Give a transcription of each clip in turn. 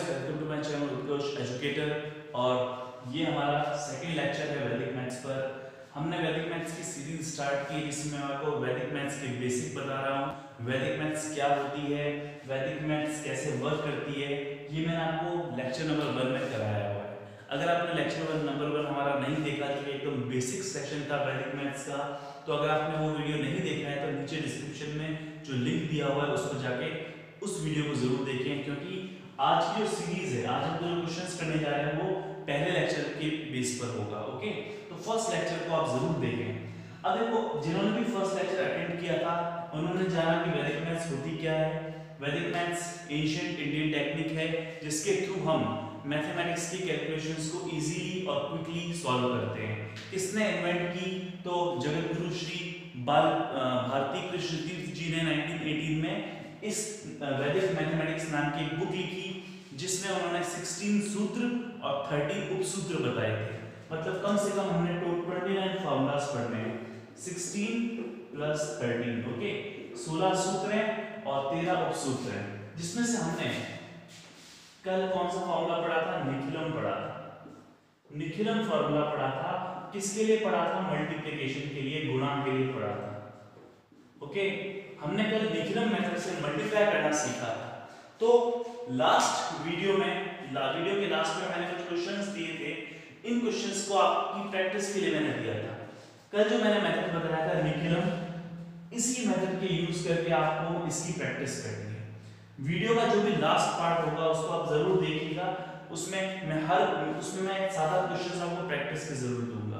Welcome to my channel Utkarsh Educator. और ये हमारा सेकंड लेक्चर है वैदिक मैथ्स पर। हमने वैदिक मैथ्स की सीरीज स्टार्ट की जिसमें मैं आपको वैदिक मैथ्स के बेसिक बता रहा हूँ। वैदिक मैथ्स क्या होती है, वैदिक मैथ्स कैसे वर्क करती है, ये मैंने आपको लेक्चर नंबर 1 में कराया हुआ है। अगर आपने लेक्चर नंबर 1 हमारा नहीं देखा जो एकदम बेसिक सेक्शन था वैदिक मैथ्स का, तो अगर आपने वो वीडियो नहीं देखा है तो नीचे डिस्क्रिप्शन में जो लिंक दिया हुआ है उस पर जाके उस वीडियो को जरूर देखें, क्योंकि आज की जो सीरीज है, आज हम जो क्वेश्चंस करने जा रहे हैं वो पहले लेक्चर के बेस पर होगा। ओके, तो फर्स्ट लेक्चर को आप जरूर देखें। अब देखो, जिन्होंने भी फर्स्ट लेक्चर अटेंड किया था उन्होंने जाना कि वैदिक मैथ्स होती क्या है। वैदिक मैथ्स एंशिएंट इंडियन टेक्निक है जिसके थ्रू हम मैथमेटिक्स की कैलकुलेशंस को इजीली और क्विकली सॉल्व करते हैं। किसने इन्वेंट की? तो जगतगुरु श्री भारती कृष्ण तीर्थ जी ने 1918 में इस वैदिक मैथमेटिक्स नाम की बुक लिखी जिसमें उन्होंने 16 सूत्र और 30 उपसूत्र बताए थे। मतलब कम से कम हमने टोटल 29 फार्मूलास पढ़ने हैं। 16 प्लस 13, ओके, 16 सूत्र हैं और 13 उपसूत्र हैं, जिसमें से हमने कल कौन सा फार्मूला पढ़ा था? निखिलम पढ़ा था। निखिलम फार्मूला पढ़ा था। किसके लिए पढ़ा था? मल्टीप्लिकेशन के लिए, गुणा के लिए पढ़ा था। ओके, हमने कल निखिलम मेथड से मल्टीप्लाई करना सीखा था। तो लास्ट वीडियो के लास्ट में मैंने कुछ क्वेश्चंस दिए थे। इन क्वेश्चंस को आपकी प्रैक्टिस के लिए मैंने दिया था। कल जो मैंने मेथड बताया था निखिलम, इसी मेथड के यूज करके आपको इसकी प्रैक्टिस करनी है। वीडियो का जो भी लास्ट पार्ट होगा उसको आप जरूर देखिएगा। उसमें मैं 7 क्वेश्चंस आपको प्रैक्टिस के जरूर दूंगा।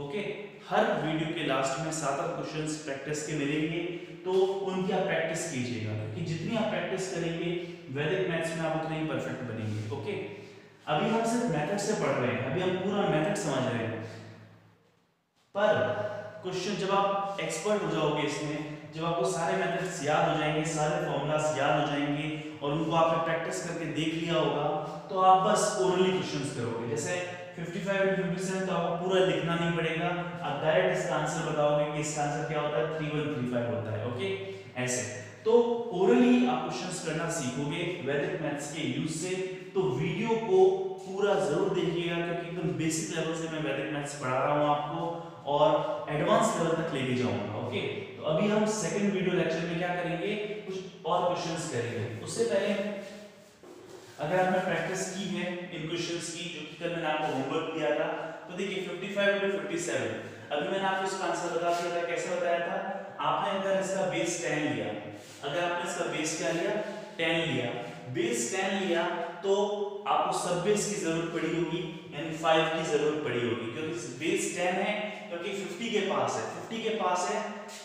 ओके, हर वीडियो के लास्ट में 7 क्वेश्चंस प्रैक्टिस के मिलेंगे, तो उनकी आप प्रैक्टिस कीजिएगा, क्योंकि जितनी आप प्रैक्टिस करेंगे वैदिक मैथ्स में आप उतने ही परफेक्ट बनेंगे। ओके, अभी हम सिर्फ मेथड से पढ़ रहे हैं, अभी हम पूरा मेथड समझ रहे हैं, पर क्वेश्चन जब आप एक्सपर्ट हो जाओगे इसमें, जब आपको सारे मेथड्स याद हो जाएंगे, सारे फॉर्मूलास याद हो जाएंगे और उनको आपने प्रैक्टिस करके देख लिया होगा, तो आप बस ओरली क्वेश्चंस करोगे। जैसे 55 और 57 तो आपको पूरा लिखना नहीं पड़ेगा, आप डायरेक्ट इसका आंसर बताओगे कि इसका आंसर क्या होता है, 3135 होता है। ओके, ऐसे तो ओरली आप क्वेश्चंस करना सीखोगे वैदिक मैथ्स के यूज से। तो वीडियो को पूरा जरूर देखिएगा, क्योंकि एकदम बेसिक लेवल से मैं वैदिक मैथ्स पढ़ा रहा हूं आपको और एडवांस लेवल तक लेके जाऊंगा। ओके, तो अभी हम सेकंड वीडियो लेक्चर में क्या करेंगे, कुछ और क्वेश्चंस करेंगे। उससे पहले अगर आपने प्रैक्टिस की है इन क्वेश्चंस की, जो कि कल मैंने आपको होमवर्क दिया था, तो देखिए 55 और 57 अभी मैंने आपको इसका आंसर बता दिया था। कैसे बताया था? आपने अगर इसका बेस 10 लिया, अगर आपने इसका बेस क्या लिया, 10 लिया, बेस 10 लिया, तो आपको सब बेस की जरूरत पड़ी होगी, यानी 5 की जरूरत पड़ी होगी, क्योंकि बेस 10 है, क्योंकि 50 के पास है, 50 के पास है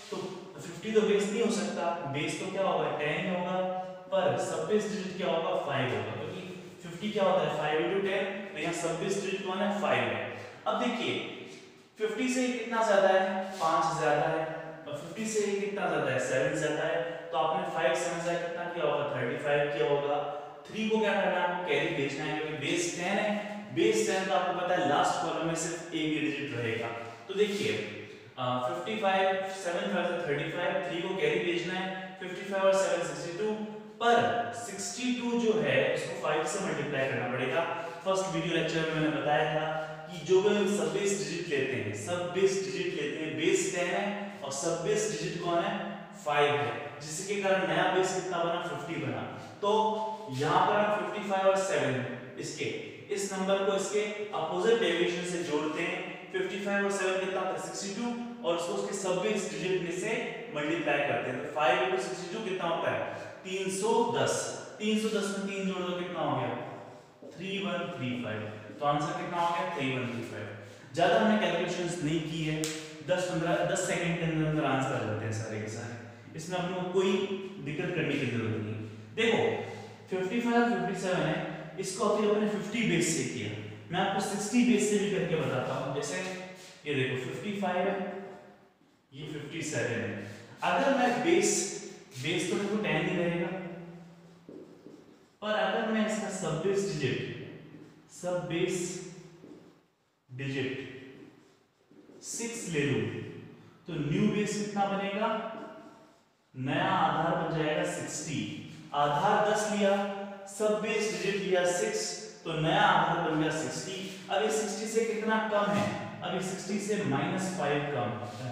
तो 50 तो बेस नहीं हो सकता, बेस तो क्या होगा, 10 होगा, पर सब बेस डिजिट क्या होगा, 5 होगा, क्योंकि 50 क्या होता है, 5 into 10, तो यहाँ सब बेस डिजिट कौन है, 5 है। अब देखिए 50 से कितना ज्यादा है, 5 ज्यादा है, और 50 से कितना ज्यादा है, 7 ज्यादा है, तो आपने 5 7 से कितना किया होगा, 35 किया होगा। 3 को क्या करना है, आपको कैरी भेजना है, क्योंकि बेस 10 है, बेस 10 तो आपको पता है लास्ट कॉलम में सिर्फ एक ही डिजिट रहेगा। तो देखिए 55 7 5 से 35, 3 को कैरी भेजना है, 55 और 7 62, पर 62 जो है उसको 5 से मल्टीप्लाई करना पड़ेगा। फर्स्ट वीडियो लेक्चर में मैंने बताया था कि जो भी सब बेस डिजिट लेते हैं, सब बेस डिजिट लेते हैं, बेस 10 है और सब बेस डिजिट कौन है, 5 है, जिसके कारण नया बेस कितना बना, 50 बना। तो यहां पर हम 55 और 7 इसके इस नंबर को इसके अपोजिट डेविएशन से जोड़ते हैं। 55 और 7 कितना होता है, 62, और उसको उसके सब बेस डिजिट में से मल्टीप्लाई करते हैं। तो 5 into 62 कितना होता है, 310। 310 में 3 जोड़ दो कितना हो गया, 3135। तो आंसर कितना हो गया, 3135। ज्यादा हमने कैलकुलेशंस नहीं की है, 10 सेकंड के अंदर आंसर आ जाते हैं सारे के सारे, इसमें अपने को कोई दिक्कत करने की जरूरत नहीं। देखो 55 और 57 है, इसको अभी अपने 50 बेस से किया, मैं आपको 60 बेस से भी करके बताता हूं। जैसे ये देखो 55 है, ये 57 है, अगर मैं बेस तो देखो 10 ही रहेगा, पर अगर मैं इसका सब बेस डिजिट 6 ले लूं, तो न्यू बेस कितना बनेगा, नया आधार बन जाएगा 60। आधार 10 लिया सब बेस डिजिट लिया 6, तो नया आंसर बन गया 60। अब ये 60 से कितना कम है? अब ये 60 से -5 कम है।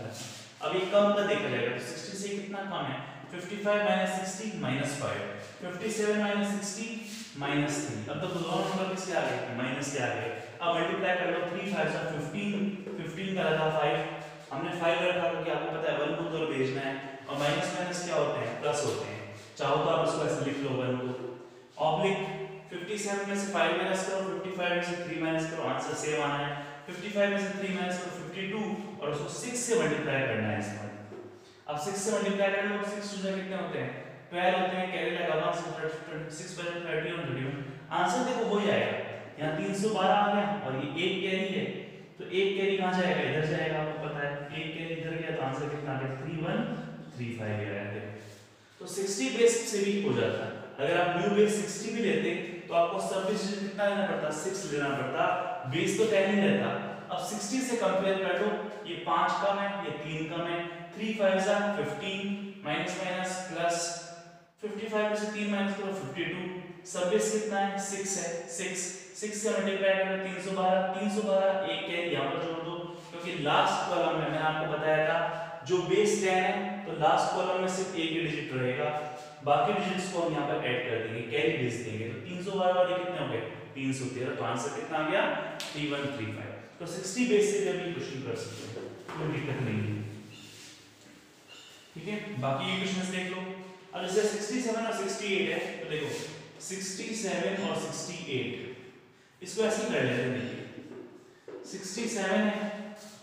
अब ये कम का देखा जाएगा, तो 60 से कितना कम है? 55 - 60 -5, 57 - 60 -3। अब तो दोनों नंबर किसके आ गए? माइनस के आ गए। अब मल्टीप्लाई कर लो, 3 5 15, 15 का लगा 5, हमने 5 रखा क्योंकि आपको पता है 1 को तो भेजना है, और माइनस माइनस क्या होते हैं? प्लस होते हैं। चाहो तो आप इसको ऐसे लिख लो 1 को ऑब्लिक 57 में से 5 माइनस करो, 55 में से 3 माइनस करो, आंसर सेम आना है। 55 में से 3 माइनस करो 52, और उसको 6 से मल्टीप्लाई करना है इसमें। अब 6 से मल्टीप्लाई कर लो, 6 टू जा कितने होते हैं? 12 होते हैं। कैरी लगा 1 6 बजे 31 31, आंसर देखो वही आएगा। यहाँ 312 आ गया, और ये एक कैरी है, तो एक कैरी कहाँ जाएगा? इधर जाएगा, आपको पता है। एक कैरी इधर गया, तो आंसर कितना आ गया? 3135 आया है। तो 60 बेस से भी हो जाता है। अगर आप न्यू बेस 60 भी लेते तो आपको सब बेस कितना लेना पड़ता? 6 लेना पड़ता, बेस तो 10 ही रहता। अब 60 से कंपेयर कर लो, ये 5 कम है, ये 3 कम है, 3 5 15 माइनस माइनस प्लस 55 में से 3 माइनस करो 52, सब बेस कितना है? 6 है। 6 से मल्टीप्लाई करो 312 एक कैरी यहां पर जोड़ दो, क्योंकि लास्ट कॉलम में मैंने आपको बताया था जो बेस 10 है तो लास्ट कॉलम में सिर्फ एक ही डिजिट रहेगा, बाकी डिजिट्स को हम यहां पर ऐड कर देंगे, कैरी भेज देंगे। तो 312 वाले कितने हो गए? 313। तो आंसर कितना आ गया? 3135। तो 60 बेस से भी हम क्वेश्चन कर सकते हैं, कोई दिक्कत नहीं है। ठीक है, बाकी ये क्वेश्चंस देख लो। अब जैसे 67 और 68 है, तो देखो 67 और 68 इसको ऐसे कर लेते हैं। देखिए 67 है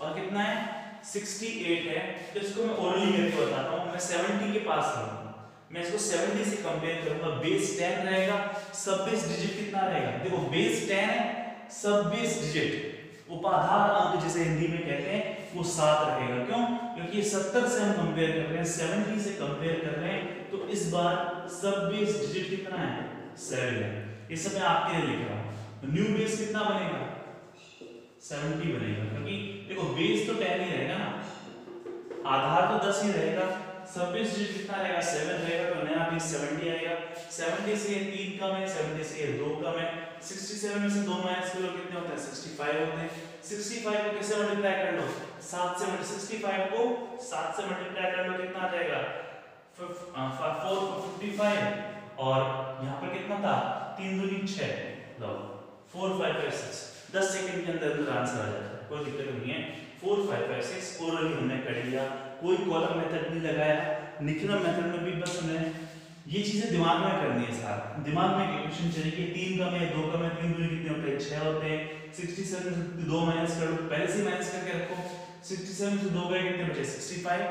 और कितना है? 68 है, तो इसको मैं ओरली करके बताता हूं। मैं 70 के पास हूं, मैं इसको 70 से कंपेयर करूंगा। बेस 10 रहेगा, सब बेस डिजिट कितना रहेगा? देखो बेस 10 है, सब बेस डिजिट उपाधार अंक जिसे हिंदी में कहते हैं वो 7 रहेगा। क्यों? क्योंकि ये 70 से हम कंपेयर कर रहे हैं, 70 से कंपेयर कर रहे हैं, तो इस बार सब बेस डिजिट कितना है? 7 है। ये सब मैं आपके लिए लिख रहा हूं। तो न्यू बेस कितना बनेगा? 70 बनेगा, क्योंकि देखो बेस तो 10 ही रहेगा ना, आधार तो 10 ही रहेगा, सब बेस डिजिट कितना रहेगा? 7 रहेगा, तो नया बेस 70 आएगा। 70 से ये 3 कम है, 70 से ये 2 कम है, 67 में से 2 माइनस करो कितने होते हैं? 65 होते हैं। 65 को कैसे मल्टीप्लाई कर लो? 7 से 65 को 7 से मल्टीप्लाई कर लो, कितना आ जाएगा? 455, और यहाँ पर कितना था? 3 दूनी 6, लो 4 5 5 6, 10 सेकंड के अंदर आंसर आ जाता है, कोई दिक्कत नहीं है। 4 5 5 6 ओरली हमने कर लिया, कोई कॉलम मेथड नहीं लगाया। निखिलम मेथड में भी बस हमने ये चीजें दिमाग में करनी है साहब, दिमाग में इक्वेशन चलेगी। 3 कम है, 2 कम है, 3 दूनी कितने होते हैं? 6 होते हैं। 67 से 2 माइनस कर लो, पहले से माइनस करके रखो। 67 से 2 गए कितने बचे? 65।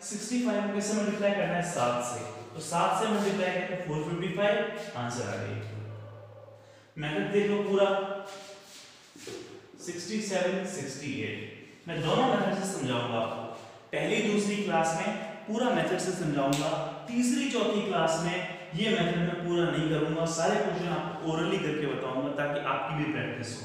65 को कैसे मल्टीप्लाई करना है? 7 से, तो 7 से मल्टीप्लाई करके 455 आंसर आ गई। मेथड देख लो पूरा 67 68 मैं दोनों मेथड से समझाऊंगा आपको। पहली दूसरी क्लास में पूरा मेथड से समझाऊंगा, तीसरी चौथी क्लास में ये मेथड मैं पूरा नहीं करूंगा, सारे क्वेश्चन आपको ओरली करके बताऊंगा ताकि आपकी भी प्रैक्टिस हो।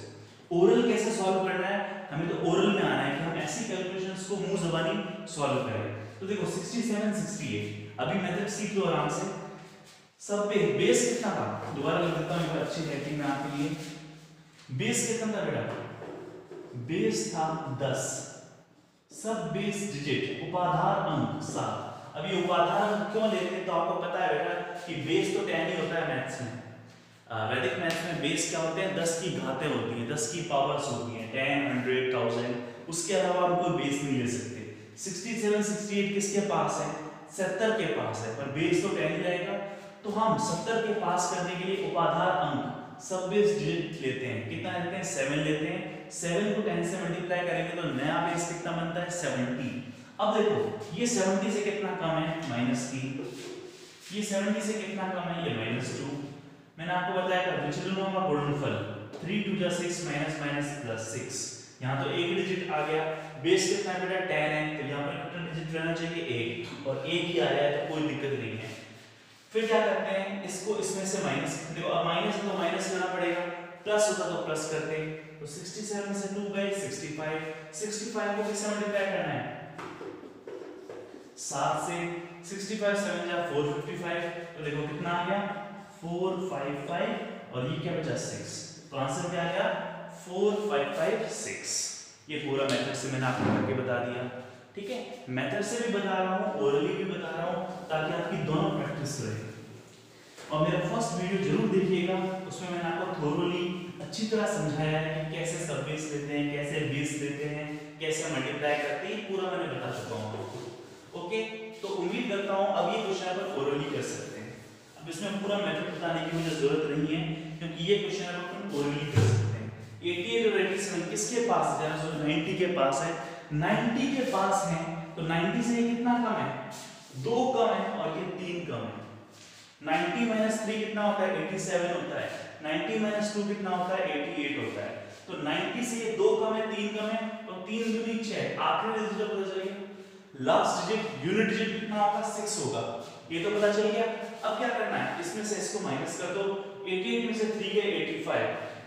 ओरल कैसे सॉल्व करना है? हमें तो ओरल में आना है कि हम ऐसी कैलकुलेशंस को मुंह ज़बानी सॉल्व करें। तो देखो 67 68 अभी मेथड सीख लो आराम से। सब पे बेस कितना था? दोबारा लिख देता हूं अच्छी राइटिंग में आपके लिए। बेस कितना था बेटा? बेस था 10, सब बेस डिजिट उपाधार अंक 7। अभी उपाधार अंक क्यों लेते हैं? तो आपको पता है बेटा कि बेस तो 10 ही होता है मैथ्स में। वैदिक मैथ्स में बेस क्या होते हैं? 10 की घातें होती हैं, 10 की पावर्स होती हैं, 10 100 1000, उसके अलावा हम कोई बेस नहीं ले सकते। 67 68 किसके पास है? 70 के पास है, पर बेस तो 10 ही रहेगा। तो हम 70 के पास करने के लिए उपाधार अंक सब बेस डिजिट लेते हैं। कितना लेते हैं? 7 लेते हैं। 7 को 10 से मल्टीप्लाई करेंगे तो नया बेस कितना बनता है? 70। अब देखो ये 70 से कितना कम है? -3। ये 70 से कितना कम है? ये -2। मैंने आपको बताया था विचलनों का गुणनफल 3 2 6 -6। यहाँ तो एक डिजिट आ गया। बेस कितना बेटा? 10 है, तो यहाँ पर कितना डिजिट रहना चाहिए? 1, और 1 ही आया है तो कोई दिक्कत नहीं है। फिर क्या करते हैं? इसको इसमें से माइनस, देखो अब माइनस तो माइनस करना पड़ेगा, प्लस होता तो प्लस करते हैं। तो 67 से 2 गए 65। 65 को किससे मल्टीप्लाई करना है? 7 से। 65 7 जा 455, तो देखो कितना आ गया? 455 और ये क्या बचा 6, तो आंसर क्या आ गया 4556। ये पूरा मेथड से मैंने आपको करके बता दिया, ठीक है। मेथड से भी बता रहा हूँ, ओरली भी बता रहा हूँ, ताकि आपकी दोनों प्रैक्टिस रहे। और मेरा फर्स्ट वीडियो जरूर देखिएगा, उसमें मैंने आपको थोरोली अच्छी तरह समझाया है कि कैसे सब बेस लेते हैं, कैसे बेस लेते हैं, कैसे मल्टीप्लाई करते हैं, पूरा मैंने बता चुका हूँ आपको। ओके, तो उम्मीद करता हूँ अब ये क्वेश्चन अपन ओरली कर सकते हैं। अब इसमें पूरा मेथड बताने की मुझे जरूरत नहीं है, क्योंकि ये क्वेश्चन अपन ओरली कर सकते हैं। 88 और 87 किसके पास है? 90 के पास है। 90 के पास है तो 90 से ये कितना कम है? 2 कम है और ये 3 कम है। 90 माइनस 3 कितना होता है? 87 होता है। 90 माइनस 2 कितना होता है? 88 होता है। तो 90 से ये 2 कम है, 3 कम है, तो 3 दूनी 6। आखिरी डिजिट पता चल गया। लास्ट डिजिट यूनिट डिजिट कितना होगा? 6 होगा। ये तो पता चल गया। अब क्या करना है? इसमें से इसको माइनस कर दो। 88 में से 3 गए 85।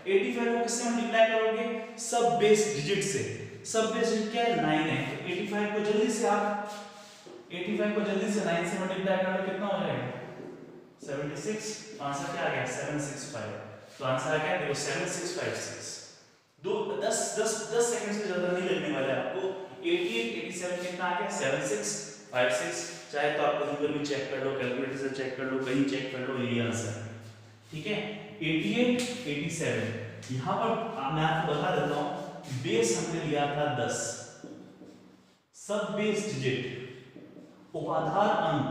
85 को किससे मल्टीप्लाई करोगे? सब बेस डिजिट से। सब बेस डिजिट क्या है? 9 है। तो 85 को जल्दी से 9 से मल्टीप्लाई करोगे, कितना हो जाएगा? 76। आंसर क्या आ गया? 765। तो आंसर आ गया, देखो 7656। 10 सेकंड से ज्यादा नहीं लगने वाले आपको। 88 87 कितना आ गया? 7656। चाहे तो आप कहीं पर भी चेक कर लो, कैलकुलेटर से चेक कर लो, कहीं चेक कर लो, यही आंसर है, ठीक है। 88 87 यहां पर मैं आपको बता देता हूं, बेस हमने लिया था 10, सब बेस डिजिट उपाधार अंक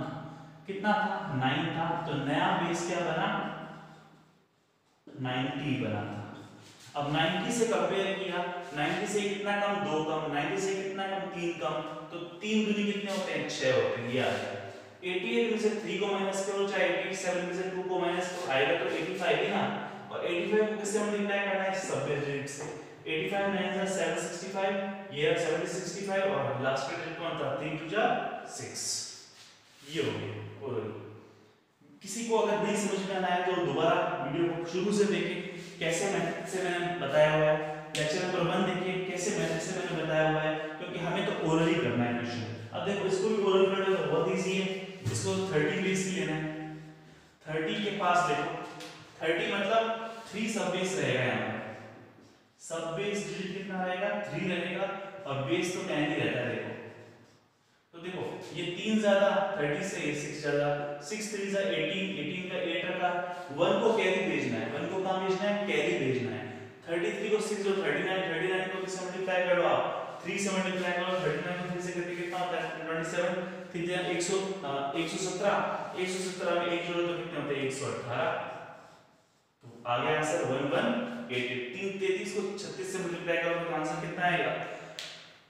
कितना था? 9 था। तो नया बेस क्या बना? 90 बना था। अब 90 से कंपेयर किया, 90 से कितना कम? 2 कम। 90 से कितना कम? 3 कम। तो 3 दूनी कितने होते हैं? 6 होते हैं। ये आ गया। 88 में से 3 को माइनस करो, चाहे 87 में से 2 को माइनस करो, आएगा तो 85 ही ना। और 85 को किससे मल्टीप्लाई करना है? सब बेस डिजिट से। 85 9 जा 765, ये है 765 और लास्ट का डिजिट कौन था? 3 2 जा 6। ये हो गया। और किसी को अगर नहीं समझ में आया तो दोबारा वीडियो को शुरू से देखें, कैसे मेथड से मैंने बताया हुआ है। लेक्चर नंबर 1 देखिए, कैसे मेथड से मैंने बताया हुआ है, क्योंकि हमें तो ओरली करना है क्वेश्चन। अब देखो इसको भी ओरल करना तो बहुत इजी है। इसको 30 बेस ही लेना है। 30 के पास देखो, 30 मतलब 3 सब बेस रहेगा यहाँ पर। सब बेस डिजिट कितना रहेगा? 3 रहेगा और बेस तो 10 ही रहता है। देखो तो देखो ये 3 ज्यादा 30 से ये 6 ज्यादा, 6 3 जा 18, 18 का 8 रखा। 1 को कैरी भेजना है, 1 को कहां भेजना है? कैरी भेजना है। 33 को 6 और 39, 39 को किससे मल्टीप्लाई करो आप? 3 से मल्टीप्लाई करो। 39 को 3 से करके कितना होता है? 27। 3 जा 117, 117 में 1 जोड़ो तो कितने होते हैं? 118। तो आ गया आंसर 1188। 33 को 36 से मल्टीप्लाई करो तो आंसर कितना आएगा?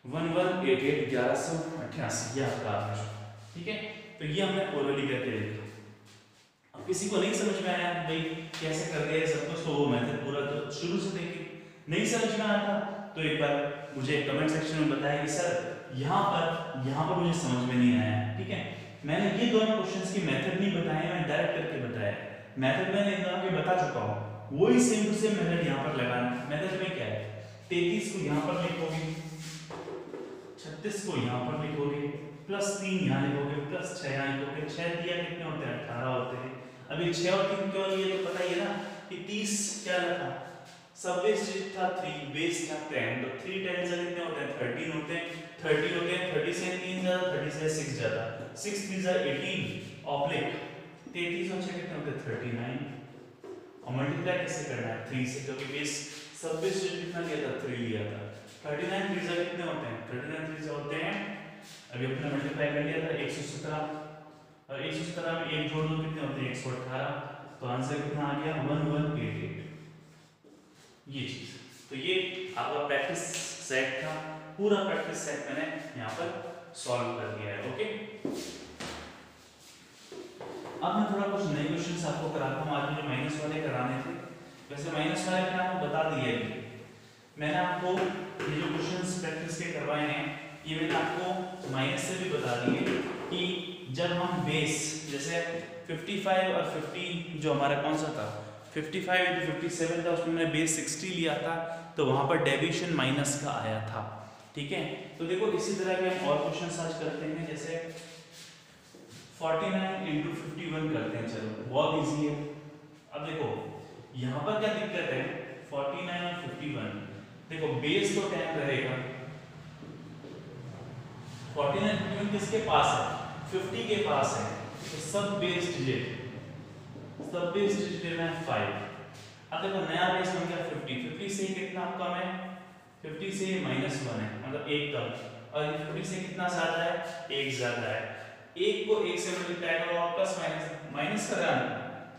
1188 1188। ये आपका आंसर, ठीक है। तो ये हमने ओरली करके देखा। अब किसी को नहीं समझ में आया भाई कैसे कर दिया सब कुछ, तो वो मेथड पूरा तो शुरू से देखिए। नहीं समझ में आया था तो एक बार मुझे कमेंट सेक्शन में बताइए कि सर यहाँ पर मुझे समझ में नहीं आया, ठीक है। मैंने ये दोनों क्वेश्चंस की मेथड नहीं बताए, मैं डायरेक्ट करके बताया। मेथड मैंने एकदम के बता चुका हूँ, वही सेम टू सेम मेथड यहाँ पर लगाना। मेथड में क्या है? 33 को यहाँ पर लिखोगे, 36 को यहाँ पर लिखोगे, +3 यहाँ लिखोगे, +6 यहाँ लिखोगे। 6 दिया कितने होते हैं? 18 होते हैं। अभी 6 और 3 क्यों लिए तो पता ही है ना कि 30 क्या था? सब बेस डिजिट था 3, बेस था 10, तो 3 10 से कितने होते हैं? 13 होते हैं। 30 होते हैं। 30 से 3 ज्यादा, 30 से 6 ज्यादा, 6 3 जा 18 ऑब्लिक 33 और 6 कितने होते हैं? 39। और मल्टीप्लाई कैसे करना है? 3 से, क्योंकि बेस सब बेस डिजिट कितना लिया था? 3 लिया था। 39 3 जा कितने होते हैं? 39 3 जा होते हैं, अभी अपने मल्टीप्लाई कर लिया था 117, और 117 में 1 जोड़ दो कितने होते हैं? 118। तो आंसर कितना आ गया? 1188। ये चीज, तो ये आपका प्रैक्टिस सेट था। पूरा प्रैक्टिस सेट मैंने यहाँ पर सॉल्व कर दिया है। ओके, अब मैं थोड़ा कुछ नए क्वेश्चंस आपको कराता हूँ। आज मुझे माइनस वाले कराने थे, वैसे माइनस वाले मैंने आपको बता दिए हैं। मैंने आपको ये जो क्वेश्चंस प्रैक्टिस के करवाए हैं, ये मैंने आपको माइनस से भी बता दिए कि जब हम बेस जैसे 55 और 50 जो हमारा कौन सा था 55 into 57 था, उसमें मैंने बेस 60 लिया था, तो वहां पर डेविएशन माइनस का आया था, ठीक है। तो देखो इसी तरह के हम और क्वेश्चन आज करते हैं, जैसे 49 into 51 करते हैं। चलो बहुत इजी है। अब देखो यहाँ पर क्या दिक्कत है, 49 और 51, देखो बेस तो 10 रहेगा, 49 51 किसके पास है, 50 के पास है, तो सब बेस डिजिट लेना है 5। अब देखो नया बेस बन गया 50 से कितना कम है, 50 से -1 है, मतलब एक कम, और 50 से कितना ज्यादा है, एक ज्यादा है। एक को एक से मल्टीप्लाई करो और प्लस माइनस का ध्यान,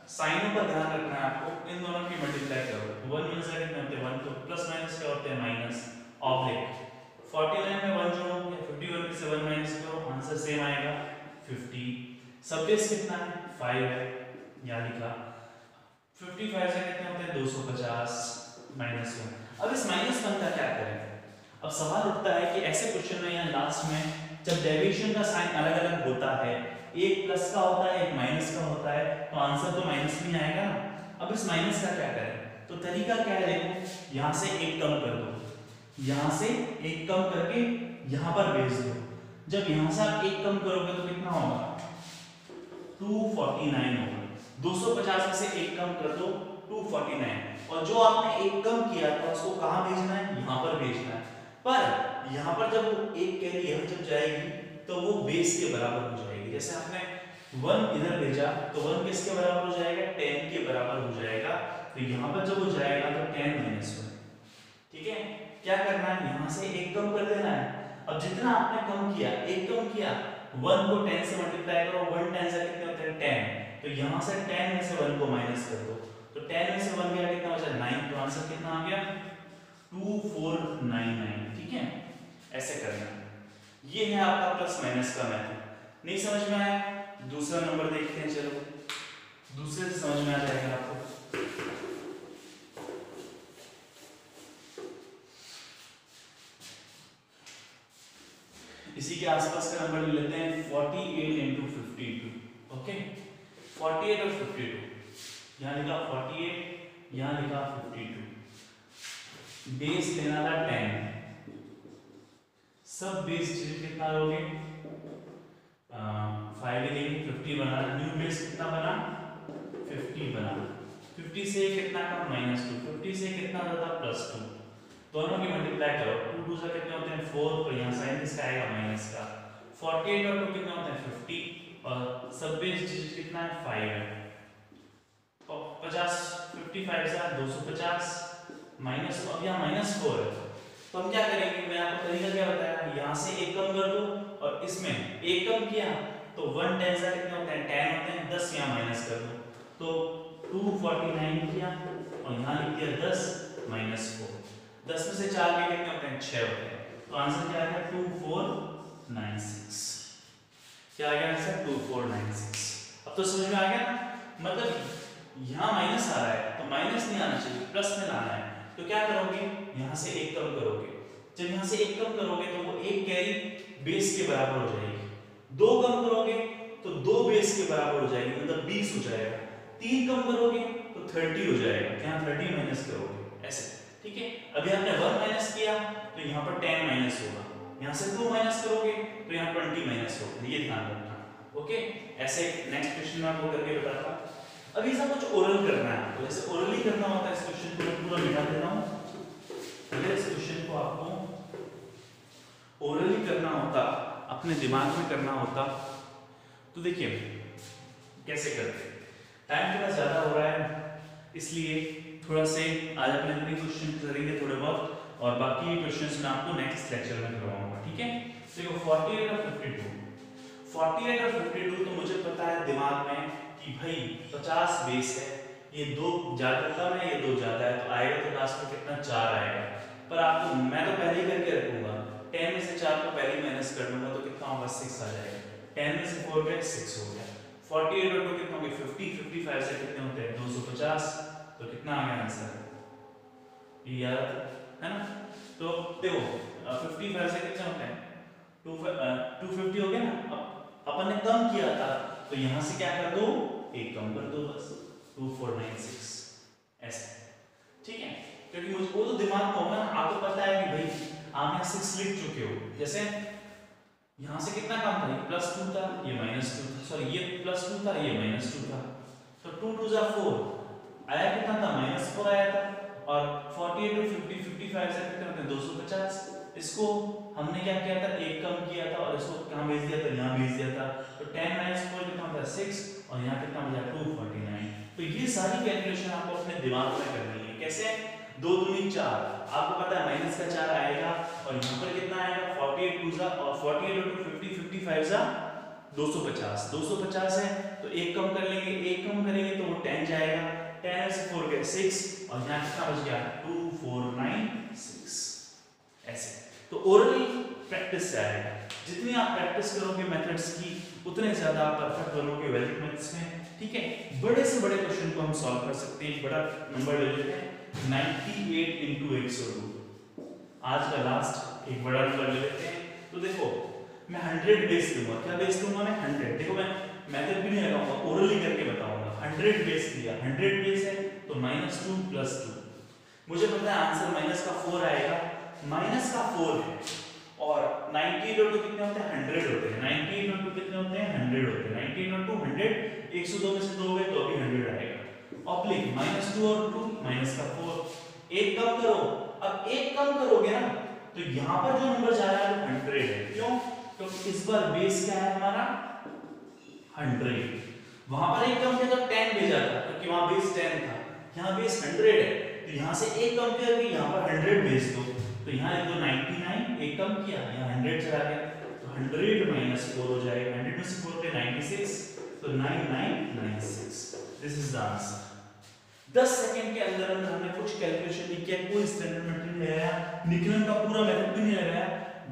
साइनों का ध्यान रखना है आपको, इन दोनों की मल्टीप्लाई करो, 1 1 से कितने होते हैं 1, तो प्लस माइनस क्या होते हैं माइनस, ऑब्लिक 49 में 1 जोड़ो या 51 में से 1 माइनस करो, आंसर सेम आएगा 50। सब बेस कितना है 5 है, यहाँ लिखा 55 से कितने होते हैं 250 -1। अब इस -1 का क्या करें, अब सवाल उठता है कि ऐसे क्वेश्चन में यहाँ लास्ट में जब डेविएशन का साइन अलग अलग होता है, एक प्लस का होता है एक माइनस का होता है, तो आंसर तो माइनस में आएगा ना। अब इस माइनस का क्या करें, तो तरीका क्या है, देखो यहाँ से एक कम कर दो, यहाँ से एक कम करके यहाँ पर भेज दो, जब यहाँ से आप एक कम करोगे तो कितना होगा 249 होगा, 250 में से एक कम कर दो 249, और जो आपने एक कम किया था उसको कहाँ भेजना है, यहाँ पर भेजना है। पर यहाँ पर जब वो एक कैरी यहाँ जब जाएगी तो वो बेस के बराबर हो जाएगी, जैसे आपने 1 इधर भेजा तो 1 किसके बराबर हो जाएगा 10 के बराबर हो जाएगा, तो यहाँ पर जब वो जाएगा तो 10 -1, ठीक है। क्या करना है, यहाँ से एक कम कर देना है, अब जितना आपने कम किया एक कम किया, 1 को 10 से मल्टीप्लाई करो, 1 10 से कितने होते हैं 10, तो यहाँ से 10 में से 1 को माइनस कर दो, तो 10 में से 1 गया कितना बचा 9, तो आंसर कितना आ गया 2499, ठीक है। ऐसे करना, ये है आपका प्लस माइनस का मेथड। नहीं समझ में आया, दूसरा नंबर देखते हैं, चलो दूसरे से समझ में आ जाएगा आपको। इसी के आसपास का नंबर ले लेते हैं 48 × 52, ओके 48 और 52, यहाँ लिखा 48, यहाँ लिखा 52, बेस लेना था 10, सब बेस कितना लोगे 5 लेंगे, 50 बना, न्यू बेस कितना बना 50 बना, 50 से कितना कम -2, 50 से कितना ज्यादा +2, दोनों की मल्टीप्लाई करो, 2 2 से कितने होते हैं 4, और यहाँ साइन किसका आएगा माइनस का, 48 और 2 कितने होते हैं 50, और सब बेस डिजिट कितना है 5 है, तो 50 55 से 250 माइनस, अब यहाँ -4 है, तो हम क्या करेंगे, मैं आपको तरीका क्या बताया, यहाँ से एक कम कर दो और इसमें एक कम किया तो 1 10 से कितने होते हैं 10 होते हैं, 10 यहाँ माइनस कर दो, तो 249 किया और यहाँ लिख दिया 10 -4, 10 में से 4 के कितने होते हैं 6 होते हैं, तो आंसर क्या आ गया 2496, क्या आ गया आंसर 2496। अब तो समझ में आ गया ना, मतलब यहाँ माइनस आ रहा है तो माइनस नहीं आना चाहिए, प्लस में लाना है, तो क्या करोगे यहाँ से एक कम करोगे, जब यहाँ से एक कम करोगे तो वो एक कैरी बेस के बराबर हो जाएगी, 2 कम करोगे तो 2 बेस के बराबर हो जाएगी, मतलब 20 हो जाएगा, 3 कम करोगे तो 30 हो जाएगा, यहाँ 30 माइनस करोगे ऐसे, ठीक है। अभी आपने 1 माइनस किया तो यहाँ पर 10 माइनस होगा, यहाँ से 2 माइनस करोगे तो यहाँ 20 माइनस होगा, ये ध्यान रखना, ओके। ऐसे नेक्स्ट क्वेश्चन में आपको करके बताता हूँ। अभी सब कुछ ओरल करना है आपको, जैसे ओरली करना होता है, इस क्वेश्चन को मैं पूरा मिटा देता हूँ, अगर इस क्वेश्चन को आपको ओरली करना होता, अपने दिमाग में करना होता, तो देखिए कैसे करते, टाइम थोड़ा ज्यादा हो रहा है इसलिए थोड़ा से आज अपने अपने क्वेश्चन करेंगे थोड़े बहुत, और बाकी क्वेश्चंस मैं आपको नेक्स्ट लेक्चर में करवाऊंगा, ठीक है। तो देखो 48 और 52, तो मुझे पता है दिमाग में कि भाई 50 बेस है, ये 2 ज्यादा कम है, ये 2 ज्यादा है, तो आएगा तो लास्ट में कितना 4 आएगा, पर आपको मैं तो पहले ही करके रखूंगा, 10 में से 4 को पहले माइनस कर दूंगा तो कितना होगा 6 आ जाएगा, 10 में से 4 गए 6 हो गया, 48 और 2 कितना हो गया 50, 55 से कितने होते हैं 250, तो कितना आ गया आंसर, ये याद है ना। तो देखो 55 से कितने होते हैं 250 हो गया ना, अब अपन ने कम किया था तो यहाँ से क्या कर दो, एक कम कर दो बस, 2496 ऐसे, ठीक है। क्योंकि मुझको तो दिमाग में होगा ना, आपको पता है कि भाई आप यहाँ 6 लिख चुके हो, जैसे यहाँ से कितना कम था, ये +2 था, ये -2 था, सॉरी ये +2 था, ये -2 था, तो 2 2 जा 4, आया कितना था, -4 आया था। और 48 और 50 55 से कितना होता है 250। इसको हमने क्या किया था, एक कम किया था और इसको कहां भेज दिया था, यहां भेज दिया था। तो 10 - 4 कितना होता है 6 और यहां कितना हो जाएगा 249। तो ये सारी कैलकुलेशन आपको अपने दिमाग में करनी है। कैसे, 2 दूनी 4, आपको पता है माइनस का 4 आएगा और यहां पर कितना आएगा 48 2 जा और 48 और 50 55 जा 250। 250 है तो एक कम कर लेंगे, एक कम करेंगे तो वो 10 जाएगा, 10 से 4 गए 6 और यहाँ कितना बच गया 2496। ऐसे तो ओरली प्रैक्टिस से आएगा। जितनी आप प्रैक्टिस करोगे मेथड्स की उतने ज्यादा आप परफेक्ट बनोगे वैदिक मैथ्स में। ठीक है, बड़े से बड़े क्वेश्चन को हम सॉल्व कर सकते हैं। बड़ा नंबर ले लेते हैं 98 × 102। आज का लास्ट एक बड़ा नंबर ले लेते हैं। तो देखो मैं 100 बेस लूंगा। क्या बेस लूंगा मैं 100। देखो मैं मेथड भी नहीं लगाऊंगा, ओरली करके बताऊंगा। 100 बेस लिया, 100 बेस है तो -2 + 2। मुझे पता है आंसर माइनस का 4 आएगा, माइनस का 4 है और 98 और 2 कितने होते हैं 100 होते हैं। 98 और 2 कितने होते हैं 100 होते हैं। 98 और 2 100, 102 में से 2 गए तो अभी 100 आएगा। ऑब्लिक -2 और 2 माइनस का 4। एक कम करो, अब एक कम करोगे ना तो यहां पर जो नंबर जा रहा है वो 100 है। क्यों, क्योंकि इस बार बेस क्या है हमारा 100। वहां पर एक कम किया तो 10 भेजा था क्योंकि वहां बेस 10 था, यहां बेस 100 है तो यहां से एक कम किया कि यहां पर 100 भेज दो। तो यहां एक तो 99 एक कम किया, यहां 100 चला गया तो 100 - 4 हो जाएगा। 100 में से 4 गए 96 तो 9996। This is the answer. 10 second के अंदर अंदर हमने कुछ कैलकुलेशन नहीं किया, कोई स्टैंडर्ड मेथड नहीं लगाया, निकलन का पूरा मेथड भी नहीं लगाया,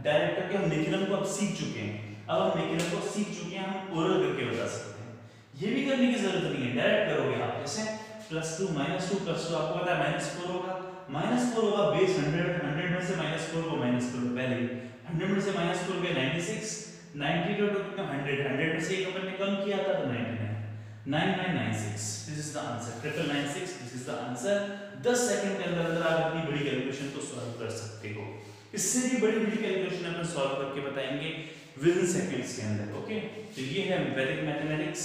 डायरेक्ट करके हम निकलन को अब सीख चुके हैं। अब हम निकलन को सीख चुके हैं, हम ओरल करके बता सकते हैं। ये भी करने की जरूरत नहीं है, डायरेक्ट करोगे आप। जैसे +2 -2 +2 आपको पता है -4 होगा, -4 होगा बेस 100, 100 में से -4 को माइनस करो पहले ही। 100 में से -4 गए 96, 90 तो कितना 100, 100 में से एक अपन ने कम किया था तो 99, 9996। This is the answer, 9996। This is the answer. 10 second के अंदर अंदर आप इतनी बड़ी कैलकुलेशन को सॉल्व कर सकते हो। इससे भी बड़ी बड़ी कैलकुलेशन अपन सॉल्व करके बताएंगे विद इन सेकंड्स के अंदर। ओके, तो ये है वैदिक मैथमेटिक्स।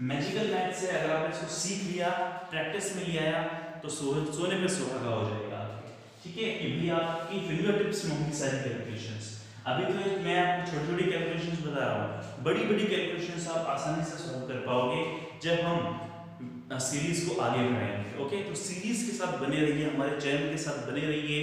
मैजिकल मैथ्स से अगर आपने इसको सीख लिया, प्रैक्टिस में लिया तो सोने पे सुहागा हो जाएगा। ठीक है, कि भाई आपकी फिंगर टिप्स में होंगी सारी कैलकुलेशंस। अभी तो मैं आपको छोटी छोटी कैलकुलेशंस बता रहा हूँ, बड़ी बड़ी कैलकुलेशंस आप आसानी से सॉल्व कर पाओगे जब हम सीरीज को आगे बढ़ाएंगे। ओके, तो सीरीज के साथ बने रहिए, हमारे चैनल के साथ बने रहिए,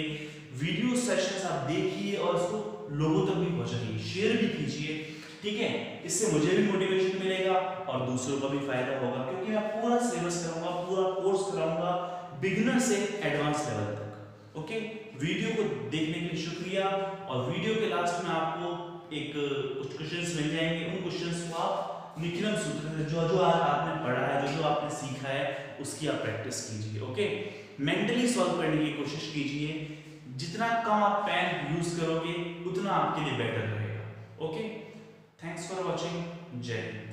वीडियो सेशंस आप देखिए और उसको लोगों तक भी पहुंचाइए, शेयर भी कीजिए। ठीक है, इससे मुझे भी मोटिवेशन मिलेगा और दूसरों का भी फायदा होगा, क्योंकि मैं पूरा सिलेबस कराऊंगा, पूरा कोर्स कराऊंगा बिगिनर से एडवांस लेवल तक। ओके, वीडियो को देखने के लिए शुक्रिया और वीडियो के लास्ट में आपको एक कुछ क्वेश्चंस मिल जाएंगे। उन क्वेश्चंस को आप निखिलम सूत्र से जो जो आज आपने पढ़ा है, जो जो आपने सीखा है, उसकी आप प्रैक्टिस कीजिए। ओके, मेंटली सॉल्व करने की कोशिश कीजिए। जितना कम आप पेन यूज करोगे उतना आपके लिए बेटर रहेगा। Okay, thanks for watching. जय हिंद।